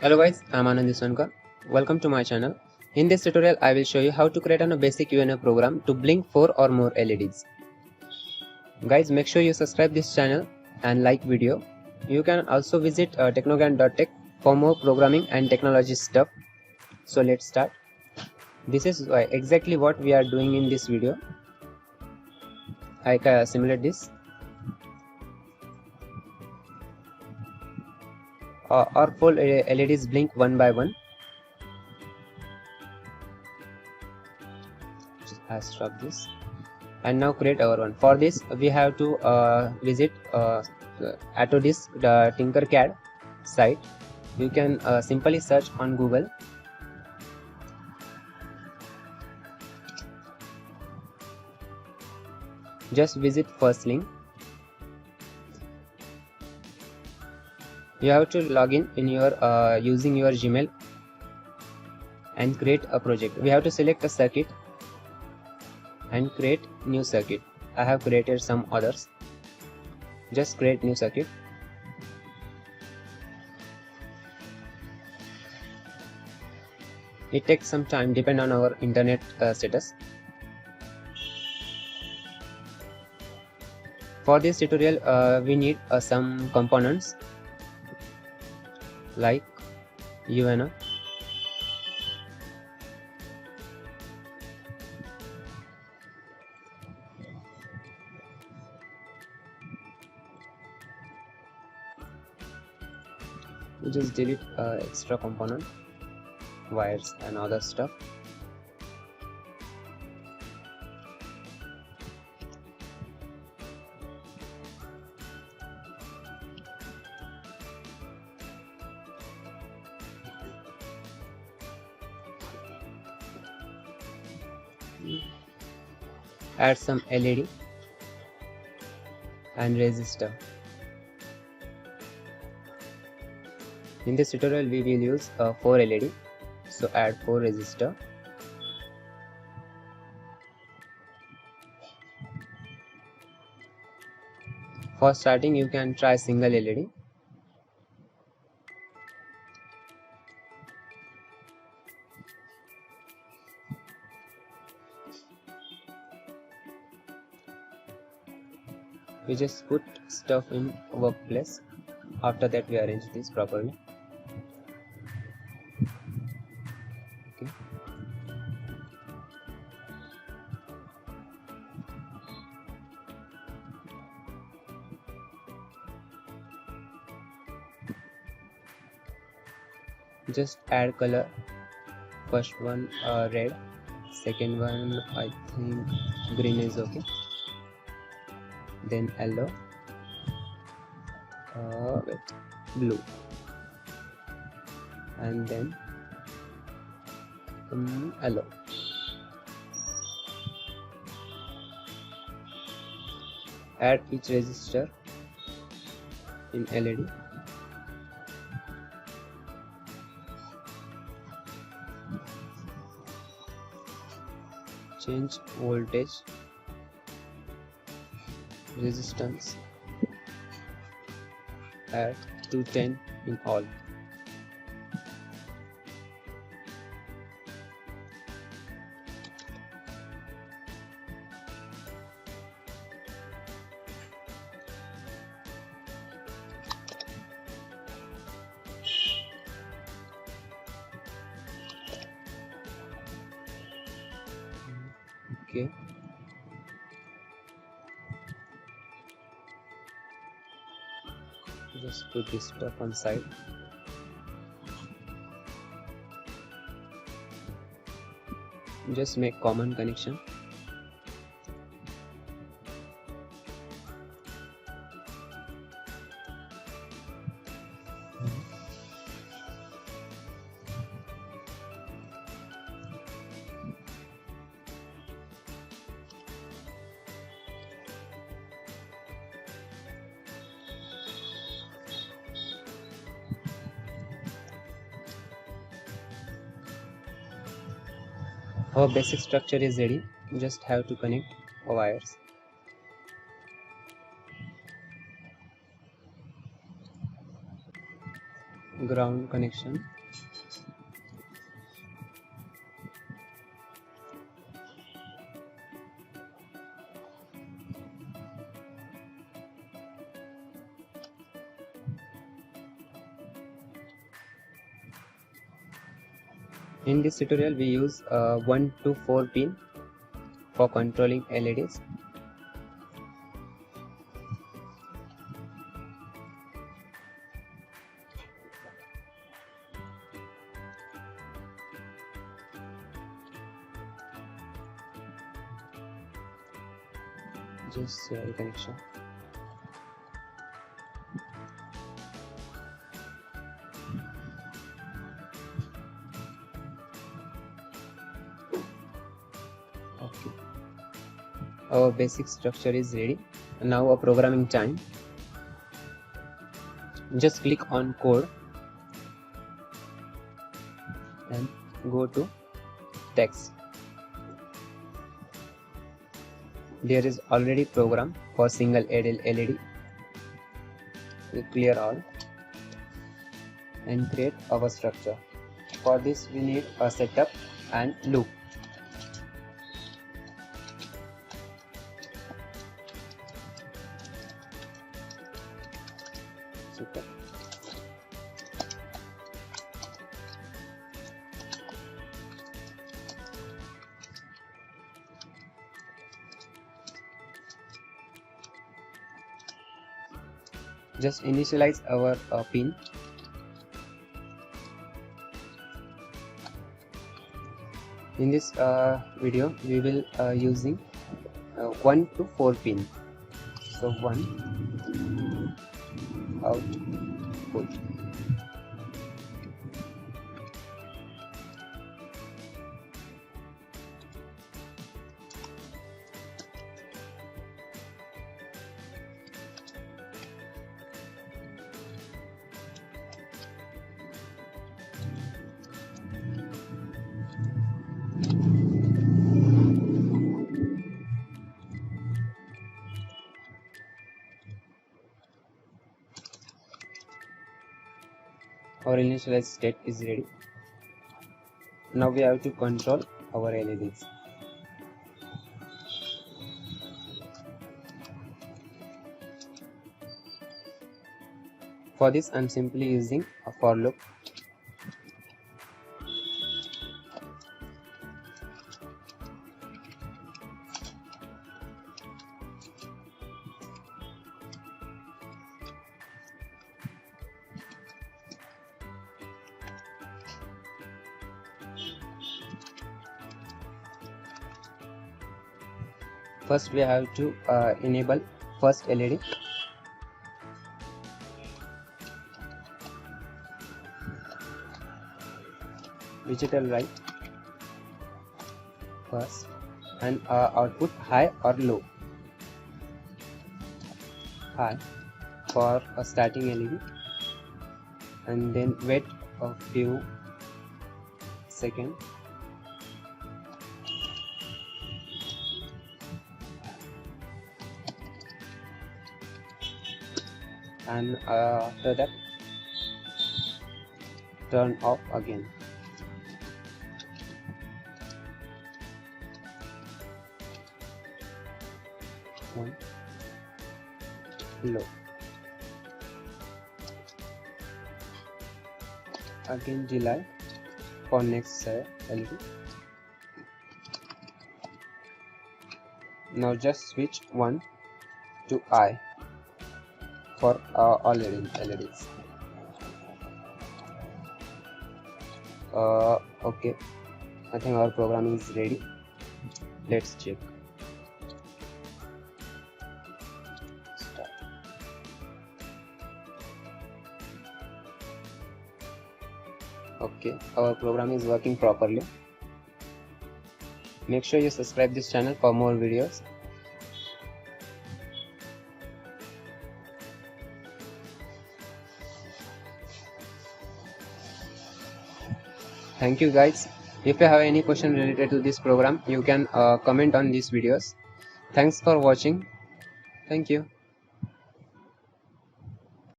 Hello guys, I'm Anand Iswankar. Welcome to my channel. In this tutorial, I will show you how to create a basic UNO program to blink 4 or more LEDs. Guys, make sure you subscribe this channel and like video. You can also visit technogan.tech for more programming and technology stuff. So let's start. This is exactly what we are doing in this video. I can simulate this. Our 4 LEDs blink one by one. I'll stop this. And now create our one. For this we have to visit Autodesk Tinkercad site. You can simply search on Google. Just visit first link. You have to log in your using your Gmail and create a project. We have to select a circuit and create new circuit. I have created some others. Just create new circuit. It takes some time, depend on our internet status. For this tutorial we need some components like UNO, we just delete extra component, wires and other stuff. Add some LED and resistor. In this tutorial we will use 4 LED, so add 4 resistor. For starting you can try single LED. We just put stuff in workplace. After that we arrange this properly. Okay. Just add color. First one red, second one I think green is okay, then yellow, blue, and then yellow. Add each resistor in LED. Change voltage, resistance at 210 in all. Okay. Just put this stuff on side. Just make common connection. Our basic structure is ready. You just have to connect wires. ground connection. In this tutorial we use 1 to 4 pin for controlling LEDs. Just serial connection. Okay, our basic structure is ready. Now a programming time. Just click on code and go to text. There is already program for single LED. We clear all and create our structure. For this we need a setup and loop. Super. Just initialize our pin. In this video we will using 1 to 4 pin. So 1 output. Our initialized state is ready. Now we have to control our LEDs. For this I am simply using a for loop. First we have to enable first LED. Digital light first and output high or low. High for a starting LED and then wait a few seconds. And after that turn off again. One low. Again delay for next LED. Now just switch 1 to I for all LEDs. Okay, I think our programming is ready. Let's check. Start. Okay, our program is working properly. Make sure you subscribe this channel for more videos. Thank you guys. If you have any question related to this program, you can comment on these videos. Thanks for watching. Thank you.